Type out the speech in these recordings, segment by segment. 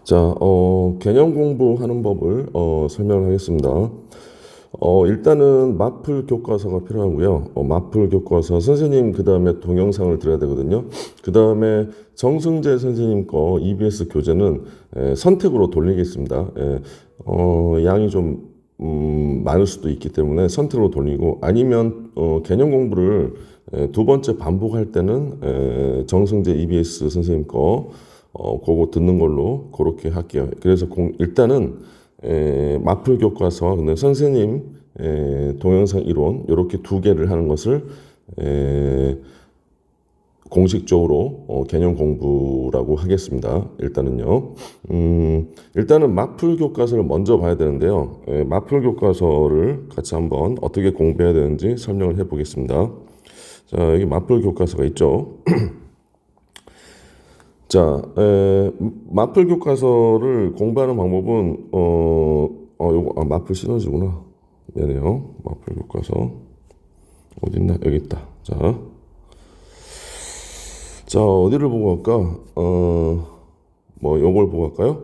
자, 개념 공부하는 법을 설명을 하겠습니다. 일단은 마플 교과서가 필요하고요. 마플 교과서 선생님 그 다음에 동영상을 들어야 되거든요. 그 다음에 정승재 선생님 거 EBS 교재는 선택으로 돌리겠습니다. 양이 좀 많을 수도 있기 때문에 선택으로 돌리고 아니면 개념 공부를 두 번째 반복할 때는 정승재 EBS 선생님 거 그거 듣는 걸로 그렇게 할게요. 그래서 일단은 마플 교과서 근데 선생님 동영상 이론 이렇게 두 개를 하는 것을 공식적으로 개념 공부라고 하겠습니다. 일단은요. 일단은 마플 교과서를 먼저 봐야 되는데요. 마플 교과서를 같이 한번 어떻게 공부해야 되는지 설명을 해보겠습니다. 자, 여기 마플 교과서가 있죠. 자, 마플 교과서를 공부하는 방법은 요거 마플 시너지구나. 미안해요. 마플 교과서 어디 있나? 여기 있다. 자, 어디를 보고 갈까? 뭐 요걸 보고 갈까요?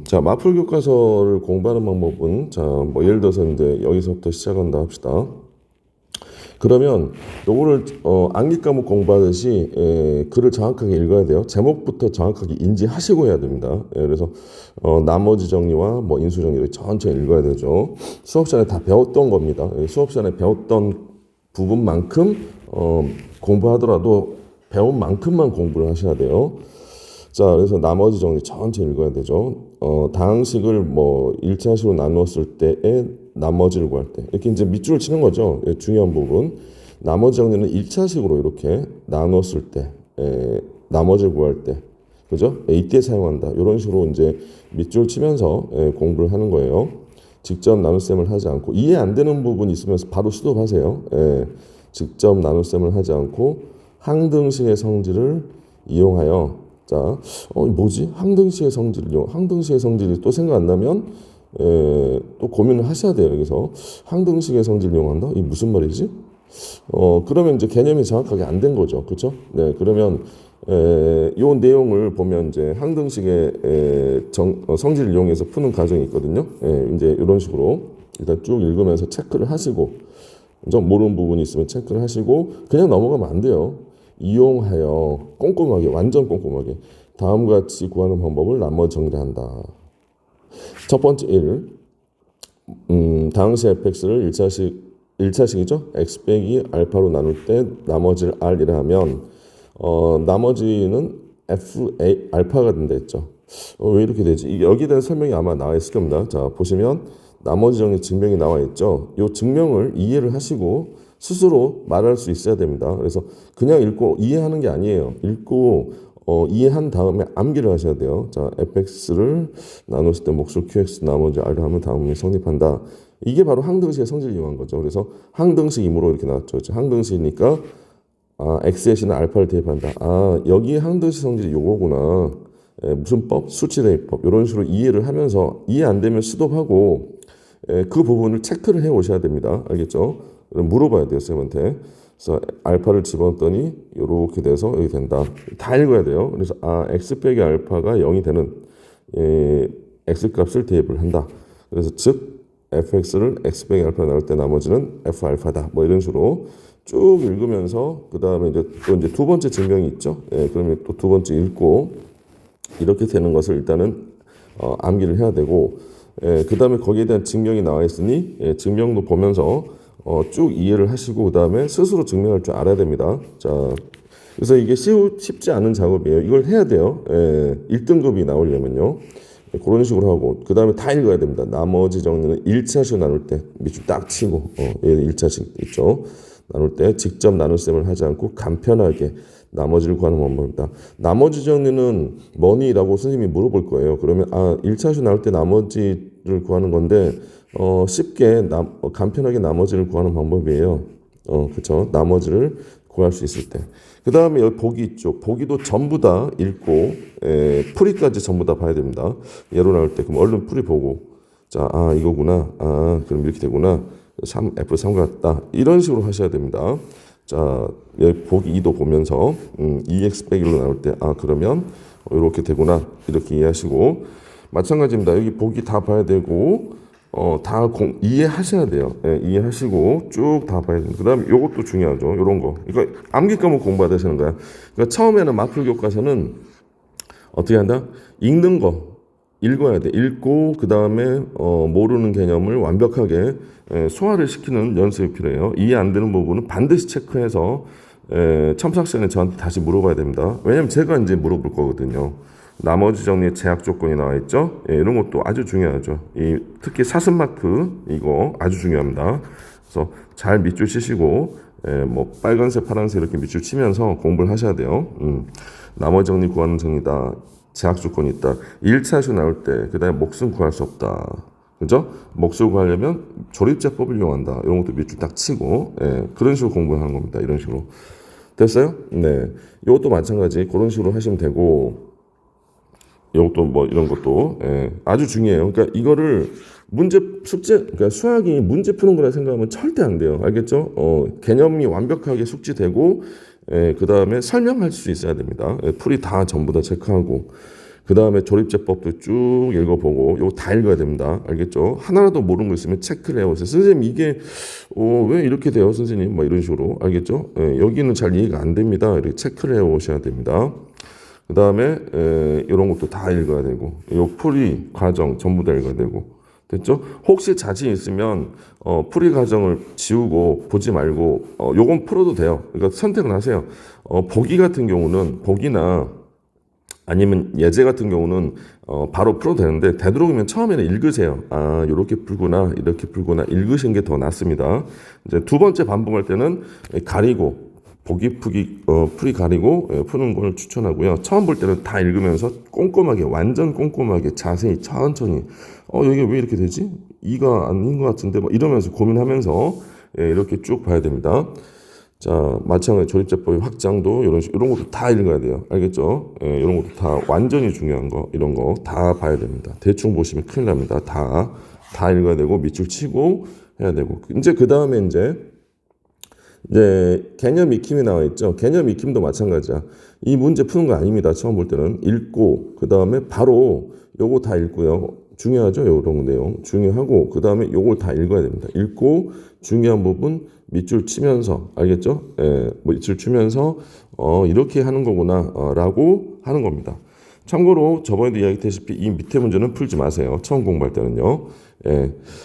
자, 마플 교과서를 공부하는 방법은 뭐 예를 들어서 이제 여기서부터 시작한다 합시다. 그러면 요거를 암기 과목 공부하듯이 글을 정확하게 읽어야 돼요. 제목부터 정확하게 인지하시고 해야 됩니다. 그래서 나머지 정리와 뭐 인수 정리를 천천히 읽어야 되죠. 수업 시간에 다 배웠던 겁니다. 수업 시간에 배웠던 부분만큼 공부하더라도 배운 만큼만 공부를 하셔야 돼요. 자, 그래서 나머지 정리 천천히 읽어야 되죠. 다항식을 뭐 1차식으로 나누었을 때에 나머지를 구할 때 이렇게 이제 밑줄을 치는 거죠. 중요한 부분. 나머지 정리는 1차식으로 이렇게 나눴을 때 나머지를 구할 때 그죠? 이때 사용한다. 이런 식으로 이제 밑줄 치면서 공부를 하는 거예요. 직접 나눗셈을 하지 않고 이해 안 되는 부분 있으면 바로 수습하세요. 직접 나눗셈을 하지 않고 항등식의 성질을 이용하여 자, 뭐지? 항등식의 성질을 이용. 항등식의 성질이 또 생각 안 나면 또 고민을 하셔야 돼요. 여기서 항등식의 성질을 이용한다? 이게 무슨 말이지? 그러면 이제 개념이 정확하게 안 된 거죠. 그렇죠? 네, 그러면 요 내용을 보면 이제 항등식의 성질을 이용해서 푸는 과정이 있거든요. 이제 이런 식으로 일단 쭉 읽으면서 체크를 하시고 좀 모르는 부분이 있으면 체크를 하시고 그냥 넘어가면 안 돼요. 이용하여 꼼꼼하게 완전 꼼꼼하게 다음과 같이 구하는 방법을 나머지 정리한다. 첫 번째 1 다항식 fx를 1차식이죠. x 빼기 알파로 나눌 때 나머지를 r이라 하면 나머지는 fa 알파가 된다 했죠. 왜 이렇게 되지? 여기에 대한 설명이 아마 나와 있을 겁니다. 자, 보시면 나머지 정리 증명이 나와 있죠. 이 증명을 이해를 하시고 스스로 말할 수 있어야 됩니다. 그래서 그냥 읽고 이해하는 게 아니에요. 읽고 이해한 다음에 암기를 하셔야 돼요. 자, fx를 나눴을 때 몫을 qx 나머지 r을 하면 다음이 성립한다. 이게 바로 항등식의 성질을 이용한 거죠. 그래서 항등식이므로 이렇게 나왔죠. 항등식이니까 x에시는 알파를 대입한다. 여기에 항등식 성질이 요거구나. 무슨 법? 수치대입법. 이런 식으로 이해를 하면서 이해 안 되면 스톱하고 그 부분을 체크를 해 오셔야 됩니다. 알겠죠? 물어봐야 돼요, 쌤한테. 그래서 알파를 집어넣었더니 이렇게 돼서 여기 된다. 다 읽어야 돼요. 그래서 x 빼기 알파가 0이 되는 x 값을 대입을 한다. 그래서 즉 fx를 x 빼기 알파 나올 때 나머지는 f 알파다. 뭐 이런 식으로 쭉 읽으면서 그 다음에 이제 두 번째 증명이 있죠. 그러면 또 두 번째 읽고 이렇게 되는 것을 일단은 암기를 해야 되고 그 다음에 거기에 대한 증명이 나와 있으니 증명도 보면서 쭉 이해를 하시고 그 다음에 스스로 증명할 줄 알아야 됩니다. 자, 그래서 이게 쉽지 않은 작업이에요. 이걸 해야 돼요. 1등급이 나오려면요. 그런 식으로 하고 그 다음에 다 읽어야 됩니다. 나머지 정리는 1차식 나눌 때 밑줄 딱 치고 얘는 1차식 있죠. 나눌 때 직접 나눗셈을 하지 않고 간편하게 나머지를 구하는 방법입니다. 나머지 정리는 뭐니라고 선생님이 물어볼 거예요. 그러면 1차식 나눌 때 나머지를 구하는 건데 쉽게 간편하게 나머지를 구하는 방법이에요. 그렇죠? 나머지를 구할 수 있을 때. 그 다음에 여기 보기 있죠. 보기도 전부 다 읽고 풀이까지 전부 다 봐야 됩니다. 예로 나올 때 그럼 얼른 풀이 보고 자, 이거구나. 그럼 이렇게 되구나. F3 같다. 이런 식으로 하셔야 됩니다. 자, 여기 보기 2도 보면서 2x 빼기로 나올 때 그러면 이렇게 되구나 이렇게 이해하시고 마찬가지입니다. 여기 보기 다 봐야 되고 이해하셔야 돼요. 예, 이해하시고 쭉 다 봐야 됩니다. 그다음 요것도 중요하죠. 요런 거. 그러니까 암기 과목 공부하시는 거야. 그러니까 처음에는 마플 교과서는 어떻게 한다? 읽는 거 읽어야 돼. 읽고 그다음에 모르는 개념을 완벽하게 소화를 시키는 연습이 필요해요. 이해 안 되는 부분은 반드시 체크해서 첨삭 시간에 저한테 다시 물어봐야 됩니다. 왜냐면 제가 이제 물어볼 거거든요. 나머지 정리의 제약 조건이 나와 있죠. 이런 것도 아주 중요하죠. 특히 사슴 마크 이거 아주 중요합니다. 그래서 잘 밑줄 치시고 뭐 빨간색, 파란색 이렇게 밑줄 치면서 공부를 하셔야 돼요. 나머지 정리 구하는 정리다. 제약 조건이 있다. 1차 수 나올 때 그다음에 몫은 구할 수 없다. 그죠? 몫을 구하려면 조립제법을 이용한다. 이런 것도 밑줄 딱 치고 그런 식으로 공부하는 겁니다. 이런 식으로. 됐어요? 네. 이것도 마찬가지 그런 식으로 하시면 되고 이것도 뭐 이런 것도 아주 중요해요. 그러니까 이거를 그러니까 수학이 문제 푸는 거라 생각하면 절대 안 돼요. 알겠죠? 개념이 완벽하게 숙지되고 그 다음에 설명할 수 있어야 됩니다. 풀이 다 전부 다 체크하고 그 다음에 조립제법도 쭉 읽어보고 이거 다 읽어야 됩니다. 알겠죠? 하나라도 모르는 거 있으면 체크를 해보세요. 선생님 이게 왜 이렇게 돼요? 선생님 뭐 이런 식으로 알겠죠? 여기는 잘 이해가 안 됩니다. 이렇게 체크를 해오셔야 됩니다. 그 다음에 이런 것도 다 읽어야 되고 이 풀이 과정 전부 다 읽어야 되고 됐죠? 혹시 자신 있으면 풀이 과정을 지우고 보지 말고 요건 풀어도 돼요. 그러니까 선택을 하세요. 보기 같은 경우는 보기나 아니면 예제 같은 경우는 바로 풀어도 되는데 되도록이면 처음에는 읽으세요. 아 이렇게 풀구나 이렇게 풀구나 읽으시는 게 더 낫습니다. 이제 두 번째 반복할 때는 가리고 보기 풀이 가리고 푸는 걸 추천하고요. 처음 볼 때는 다 읽으면서 꼼꼼하게 완전 꼼꼼하게 자세히 천천히 여기 왜 이렇게 되지? 이가 아닌 것 같은데 뭐 이러면서 고민하면서 이렇게 쭉 봐야 됩니다. 자 마찬가지 조립제법의 확장도 이런 것도 다 읽어야 돼요. 알겠죠? 이런 것도 다 완전히 중요한 거 이런 거 다 봐야 됩니다. 대충 보시면 큰일 납니다. 다 읽어야 되고 밑줄 치고 해야 되고 이제 그 다음에 이제 개념 익힘이 나와 있죠. 개념 익힘도 마찬가지야. 이 문제 푸는 거 아닙니다. 처음 볼 때는 읽고 그 다음에 바로 요거 다 읽고요. 중요하죠. 이런 내용 중요하고 그 다음에 요걸 다 읽어야 됩니다. 읽고 중요한 부분 밑줄 치면서 알겠죠? 밑줄 치면서 이렇게 하는 거구나 라고 하는 겁니다. 참고로 저번에도 이야기했다시피 이 밑에 문제는 풀지 마세요. 처음 공부할 때는요.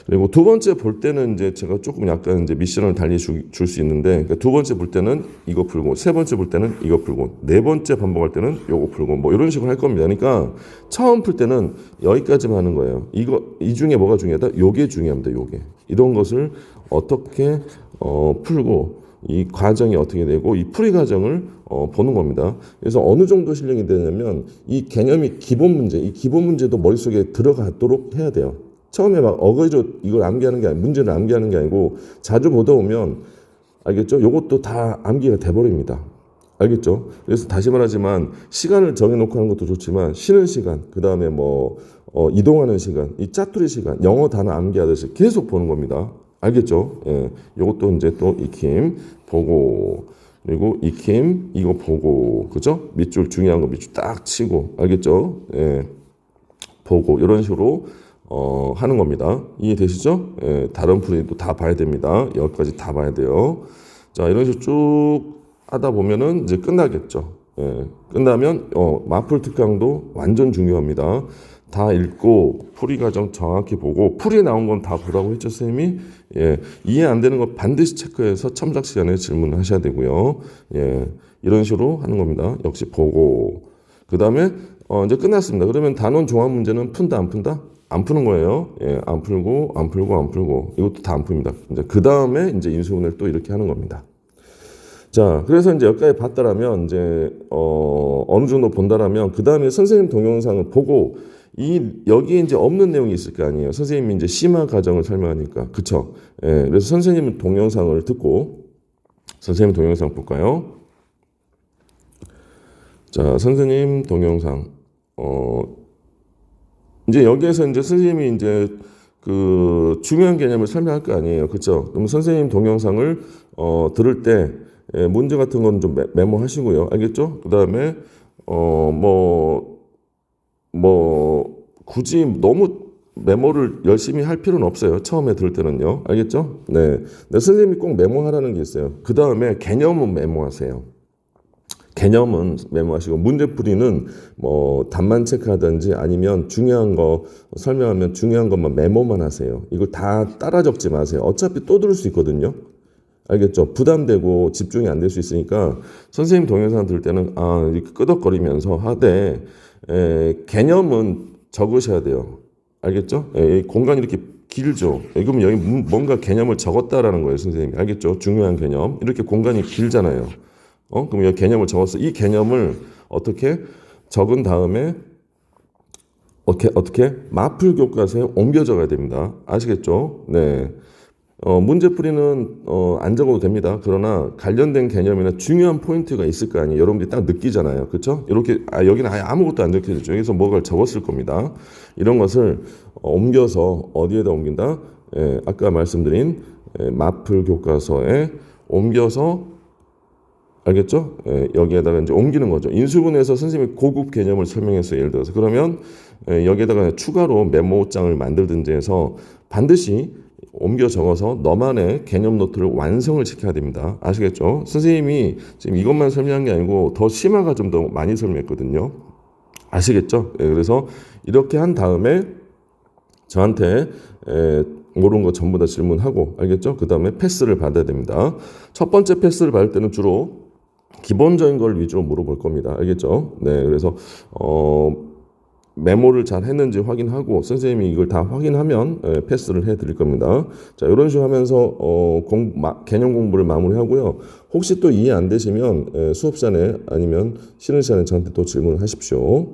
그리고 두 번째 볼 때는 이제 제가 조금 약간 이제 미션을 달리 줄 수 있는데, 그러니까 두 번째 볼 때는 이거 풀고, 세 번째 볼 때는 이거 풀고, 네 번째 반복할 때는 요거 풀고, 뭐 이런 식으로 할 겁니다. 그러니까 처음 풀 때는 여기까지만 하는 거예요. 이 중에 뭐가 중요하다? 요게 중요합니다. 요게. 이런 것을 어떻게 풀고, 이 과정이 어떻게 되고 이 풀이 과정을 보는 겁니다. 그래서 어느 정도 실력이 되냐면 이 개념이 기본 문제, 이 기본 문제도 머릿속에 들어가도록 해야 돼요. 처음에 막 어거지로 이걸 암기하는 게 아니고 문제를 암기하는 게 아니고 자주 보다 보면 알겠죠? 요것도 다 암기가 돼버립니다. 알겠죠? 그래서 다시 말하지만 시간을 정해놓고 하는 것도 좋지만 쉬는 시간, 그 다음에 뭐 이동하는 시간, 이 짜투리 시간, 영어 단어 암기하듯이 계속 보는 겁니다. 알겠죠? 요것도 이제 또 익힘 보고 그리고 익힘 이거 보고 그죠? 밑줄 중요한 거 밑줄 딱 치고 알겠죠? 보고 이런 식으로 하는 겁니다. 이해되시죠? 다른 풀이도 다 봐야 됩니다. 여기까지 다 봐야 돼요. 자 이런 식으로 쭉 하다 보면은 이제 끝나겠죠. 끝나면 마플 특강도 완전 중요합니다. 다 읽고 풀이 과정 정확히 보고 풀이 나온 건 다 보라고 했죠 선생님이. 이해 안 되는 거 반드시 체크해서 첨삭 시간에 질문을 하셔야 되고요. 이런 식으로 하는 겁니다. 역시 보고 그 다음에 이제 끝났습니다. 그러면 단원 종합 문제는 푼다 안 푼다? 안 푸는 거예요. 안 풀고 이것도 다 안 풉니다. 이제 그 다음에 이제 인수분해를 또 이렇게 하는 겁니다. 자, 그래서 이제 여기까지 봤다라면 이제 어느 정도 본다라면 그 다음에 선생님 동영상을 보고 여기에 이제 없는 내용이 있을 거 아니에요. 선생님이 이제 심화 과정을 설명하니까 그쵸? 그래서 선생님 동영상을 듣고 선생님 동영상 볼까요? 자, 선생님 동영상 이제 여기에서 이제 선생님이 이제 그 중요한 개념을 설명할 거 아니에요. 그쵸? 그럼 선생님 동영상을 들을 때 문제 같은 건 좀 메모하시고요. 알겠죠? 그 다음에 뭐 뭐 굳이 너무 메모를 열심히 할 필요는 없어요. 처음에 들을 때는요. 알겠죠? 네. 근데 선생님이 꼭 메모하라는 게 있어요. 그 다음에 개념은 메모하세요. 개념은 메모하시고 문제풀이는 뭐 답만 체크하든지 아니면 중요한 거 설명하면 중요한 것만 메모만 하세요. 이걸 다 따라 적지 마세요. 어차피 또 들을 수 있거든요. 알겠죠? 부담되고 집중이 안 될 수 있으니까 선생님 동영상 들을 때는 이렇게 끄덕거리면서 하되 개념은 적으셔야 돼요. 알겠죠? 공간이 이렇게 길죠. 그러면 여기 뭔가 개념을 적었다라는 거예요, 선생님이. 알겠죠? 중요한 개념. 이렇게 공간이 길잖아요. 그럼 이 개념을 적었어. 이 개념을 어떻게 적은 다음에 어떻게 마플 교과서에 옮겨 적어야 됩니다. 아시겠죠? 네. 문제풀이는 안 적어도 됩니다. 그러나 관련된 개념이나 중요한 포인트가 있을 거 아니에요. 여러분들이 딱 느끼잖아요. 그렇죠? 이렇게 여기는 아예 아무것도 안 적혀있죠. 여기서 뭐가 적었을 겁니다. 이런 것을 옮겨서 어디에다 옮긴다? 아까 말씀드린 마플 교과서에 옮겨서 알겠죠? 여기에다가 이제 옮기는 거죠. 인수분해에서 선생님이 고급 개념을 설명했어요. 예를 들어서 그러면 여기에다가 추가로 메모장을 만들든지 해서 반드시 옮겨 적어서 너만의 개념 노트를 완성을 시켜야 됩니다. 아시겠죠? 선생님이 지금 이것만 설명한 게 아니고 더 심화가 좀 더 많이 설명했거든요. 아시겠죠? 그래서 이렇게 한 다음에 저한테 모르는 거 전부 다 질문하고 알겠죠? 그 다음에 패스를 받아야 됩니다. 첫 번째 패스를 받을 때는 주로 기본적인 걸 위주로 물어볼 겁니다. 알겠죠? 네, 그래서 메모를 잘 했는지 확인하고 선생님이 이걸 다 확인하면 패스를 해드릴 겁니다. 자, 이런 식으로 하면서 개념 공부를 마무리하고요. 혹시 또 이해 안 되시면 수업 시간에 아니면 쉬는 시간에 저한테 또 질문을 하십시오.